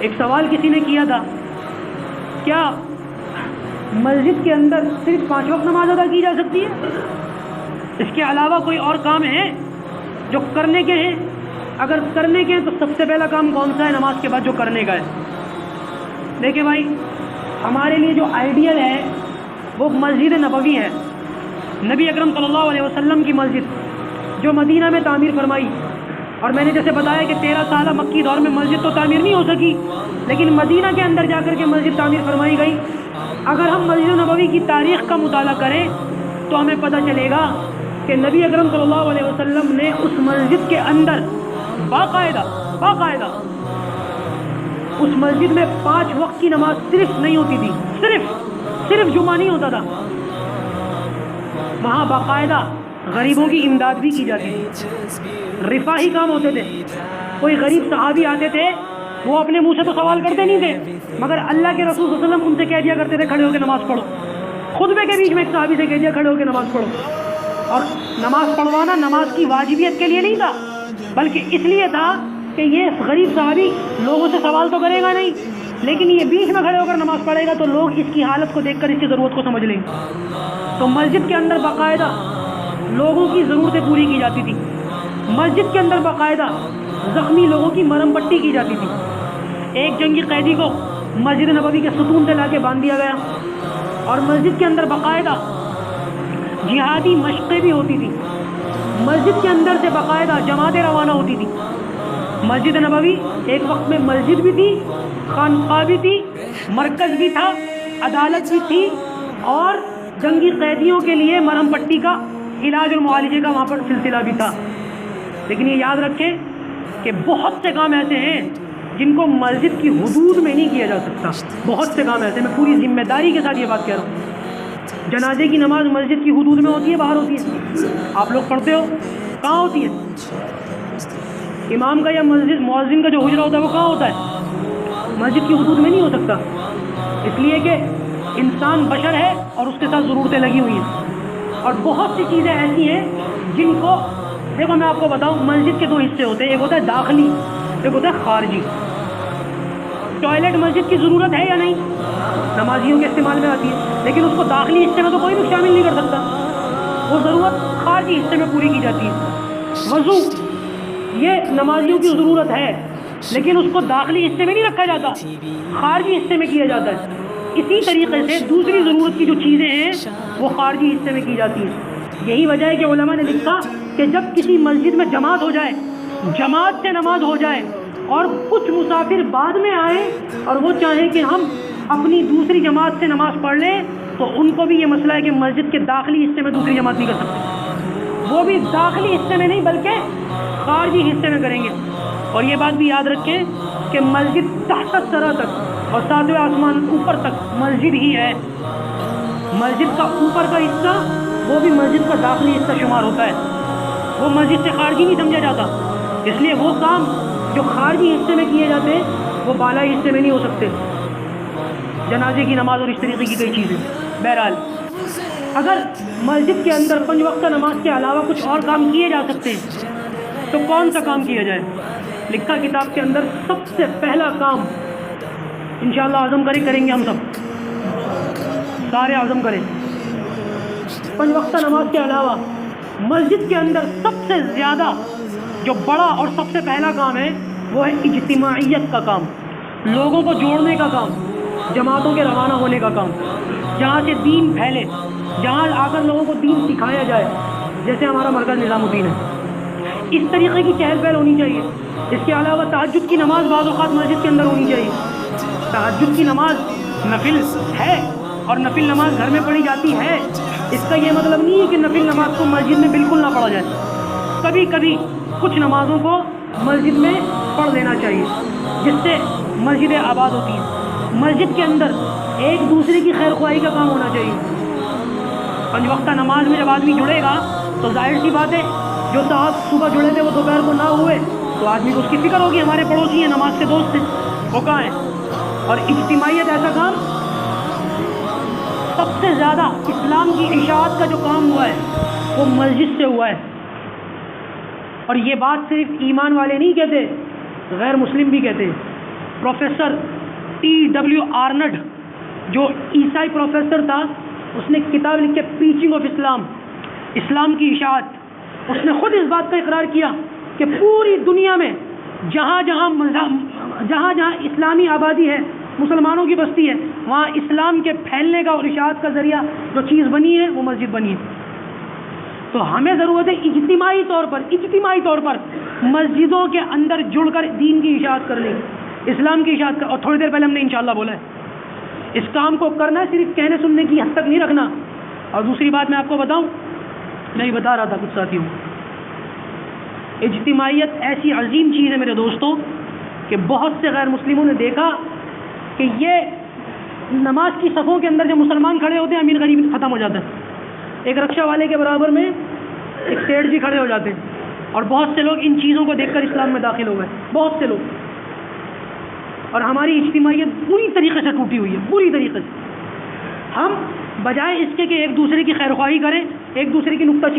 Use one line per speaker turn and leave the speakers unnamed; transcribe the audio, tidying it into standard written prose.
ایک سوال کسی نے کیا تھا، کیا مسجد کے اندر صرف 5 وقت نماز ادا کی جا سکتی ہے؟ اس کے علاوہ کوئی اور کام ہے جو کرنے کے ہیں؟ اگر کرنے کے ہیں تو سب سے پہلا کام کون سا ہے نماز کے بعد جو کرنے کا ہے؟ دیکھیں بھائی، ہمارے لیے جو آئیڈیل ہے وہ مسجد نبوی ہے، نبی اکرم صلی اللہ علیہ وسلم کی مسجد جو مدینہ میں تعمیر فرمائی. اور میں نے جیسے بتایا کہ 13 سالہ مکی دور میں مسجد تو تعمیر نہیں ہو سکی، لیکن مدینہ کے اندر جا کر کے مسجد تعمیر فرمائی گئی. اگر ہم مسجد نبوی کی تاریخ کا مطالعہ کریں تو ہمیں پتہ چلے گا کہ نبی اکرم صلی اللہ علیہ وسلم نے اس مسجد کے اندر باقاعدہ اس مسجد میں 5 وقت کی نماز صرف نہیں ہوتی تھی، صرف جمعہ نہیں ہوتا تھا، وہاں باقاعدہ غریبوں کی امداد بھی کی جاتی تھی، رفاہی کام ہوتے تھے. کوئی غریب صحابی آتے تھے، وہ اپنے منہ سے تو سوال کرتے نہیں تھے، مگر اللہ کے رسول صلی اللہ علیہ وسلم ان سے کہہ دیا کرتے تھے کھڑے ہو کے نماز پڑھو. خطبے کے بیچ میں ایک صحابی سے کہہ دیا کھڑے ہو کے نماز پڑھو. اور نماز پڑھوانا نماز کی واجبیت کے لیے نہیں تھا، بلکہ اس لیے تھا کہ یہ غریب صحابی لوگوں سے سوال تو کرے گا نہیں، لیکن یہ بیچ میں کھڑے ہو کر نماز پڑھے گا تو لوگ اس کی حالت کو دیکھ کر اس کی ضرورت کو سمجھ لیں گے. تو مسجد کے اندر باقاعدہ لوگوں کی ضرورتیں پوری کی جاتی تھی. مسجد کے اندر باقاعدہ زخمی لوگوں کی مرہم پٹی کی جاتی تھی. ایک جنگی قیدی کو مسجد نبوی کے ستون سے لا کے باندھ دیا گیا، اور مسجد کے اندر باقاعدہ جہادی مشقیں بھی ہوتی تھی. مسجد کے اندر سے باقاعدہ جماعتیں روانہ ہوتی تھی. مسجد نبوی ایک وقت میں مسجد بھی تھی، خانقاہ بھی تھی، مرکز بھی تھا، عدالت بھی تھی، اور جنگی قیدیوں کے لیے مرہم پٹی کا علاج اور معالجے کا وہاں پر سلسلہ بھی تھا. لیکن یہ یاد رکھیں کہ بہت سے کام ایسے ہیں جن کو مسجد کی حدود میں نہیں کیا جا سکتا. بہت سے کام ایسے، میں پوری ذمہ داری کے ساتھ یہ بات کہہ رہا ہوں. جنازے کی نماز مسجد کی حدود میں ہوتی ہے، باہر ہوتی ہے؟ آپ لوگ پڑھتے ہو، کہاں ہوتی ہے؟ امام کا یا مسجد مؤذن کا جو حجرہ ہوتا ہے وہ کہاں ہوتا ہے؟ مسجد کی حدود میں نہیں ہو سکتا، اس لیے کہ انسان بشر ہے اور اس کے ساتھ ضرورتیں لگی ہوئی ہیں. اور بہت سی چیزیں ایسی ہیں جن کو، دیکھو میں آپ کو بتاؤں، مسجد کے 2 حصے ہوتے ہیں، ایک ہوتا ہے داخلی، ایک ہوتا ہے خارجی. ٹوائلٹ مسجد کی ضرورت ہے یا نہیں؟ نمازیوں کے استعمال میں آتی ہے، لیکن اس کو داخلی حصے میں تو کوئی بھی شامل نہیں کر سکتا، وہ ضرورت خارجی حصے میں پوری کی جاتی ہے. وضو یہ نمازیوں کی ضرورت ہے، لیکن اس کو داخلی حصے میں نہیں رکھا جاتا، خارجی حصے میں کیا جاتا ہے. اسی طریقے سے دوسری ضرورت کی جو چیزیں ہیں وہ خارجی حصے میں کی جاتی ہیں. یہی وجہ ہے کہ علماء نے لکھا کہ جب کسی مسجد میں جماعت ہو جائے، جماعت سے نماز ہو جائے، اور کچھ مسافر بعد میں آئیں اور وہ چاہیں کہ ہم اپنی دوسری جماعت سے نماز پڑھ لیں، تو ان کو بھی یہ مسئلہ ہے کہ مسجد کے داخلی حصے میں دوسری جماعت نہیں کر سکتے، وہ بھی داخلی حصے میں نہیں بلکہ خارجی حصے میں کریں گے. اور یہ بات بھی یاد رکھیں کہ مسجد تحت الثری تک اور 7ویں آسمان اوپر تک مسجد ہی ہے. مسجد کا اوپر کا حصہ وہ بھی مسجد کا داخلی حصہ شمار ہوتا ہے، وہ مسجد سے خارجی نہیں سمجھا جاتا. اس لیے وہ کام جو خارجی حصے میں کیے جاتے ہیں وہ بالائی حصے میں نہیں ہو سکتے، جنازے کی نماز اور اس طریقے کی کئی چیزیں. بہرحال اگر مسجد کے اندر 5 وقتہ نماز کے علاوہ کچھ اور کام کیے جا سکتے ہیں تو کون سا کام کیا جائے؟ لکھا کتاب کے اندر سب سے پہلا کام، انشاءاللہ عزم کریں گے ہم سب، سارے عزم کریں، 5 وقتہ نماز کے علاوہ مسجد کے اندر سب سے زیادہ جو بڑا اور سب سے پہلا کام ہے وہ ہے اجتماعیت کا کام، لوگوں کو جوڑنے کا کام، جماعتوں کے روانہ ہونے کا کام، جہاں سے دین پھیلے، جہاں آ کر لوگوں کو دین سکھایا جائے، جیسے ہمارا مرکز نظام الدین ہے. اس طریقے کی چہل پہل ہونی چاہیے. اس کے علاوہ تہجد کی نماز بعض اوقات مسجد کے اندر ہونی چاہیے. تہجد کی نماز نفل ہے اور نفل نماز گھر میں پڑھی جاتی ہے، اس کا یہ مطلب نہیں ہے کہ نفل نماز کو مسجد میں بالکل نہ پڑھا جائے. کبھی کبھی کچھ نمازوں کو مسجد میں پڑھ لینا چاہیے جس سے مسجدیں آباد ہوتی ہیں. مسجد کے اندر ایک دوسرے کی خیر خواہی کا کام ہونا چاہیے. 5 وقتہ نماز میں جب آدمی جڑے گا تو ظاہر سی بات ہے جو صاحب صبح جڑے تھے وہ دوپہر کو نہ ہوئے تو آدمی کو اس کی فکر ہوگی، ہمارے پڑوسی ہیں، نماز کے دوست ہیں، وہ کہاں ہیں. اور اجتماعیت ایسا کام سب سے زیادہ اسلام کی اشاعت کا جو کام ہوا ہے وہ مسجد سے ہوا ہے. اور یہ بات صرف ایمان والے نہیں کہتے، غیر مسلم بھی کہتے ہیں. Professor T.W. آرنڈ جو عیسائی پروفیسر تھا، اس نے کتاب لکھی پریچنگ آف اسلام، اسلام کی اشاعت. اس نے خود اس بات کا اقرار کیا کہ پوری دنیا میں جہاں جہاں اسلامی آبادی ہے، مسلمانوں کی بستی ہے، وہاں اسلام کے پھیلنے کا اور اشاعت کا ذریعہ جو چیز بنی ہے وہ مسجد بنی ہے. تو ہمیں ضرورت ہے اجتماعی طور پر مسجدوں کے اندر جڑ کر دین کی اشاعت کرنے کی، اسلام کی اشاعت کر. اور تھوڑی دیر پہلے ہم نے انشاءاللہ بولا ہے اس کام کو کرنا ہے، صرف کہنے سننے کی حد تک نہیں رکھنا. اور دوسری بات میں آپ کو بتاؤں، میں یہ بتا رہا تھا کچھ ساتھیوں، اجتماعیت ایسی عظیم چیز ہے میرے دوستوں کہ بہت سے غیر مسلموں نے دیکھا کہ یہ نماز کی صفوں کے اندر جب مسلمان کھڑے ہوتے ہیں امیر غریب ختم ہو جاتا ہے. ایک رکشہ والے کے برابر میں ایک سیٹھ جی کھڑے ہو جاتے ہیں، اور بہت سے لوگ ان چیزوں کو دیکھ کر اسلام میں داخل ہو گئے، بہت سے لوگ. اور ہماری اجتماعیت پوری طریقے سے ٹوٹی ہوئی ہے، پوری طریقے سے. ہم بجائے اس کے کہ ایک دوسرے کی خیر خواہی کریں، ایک دوسرے کی نکتہ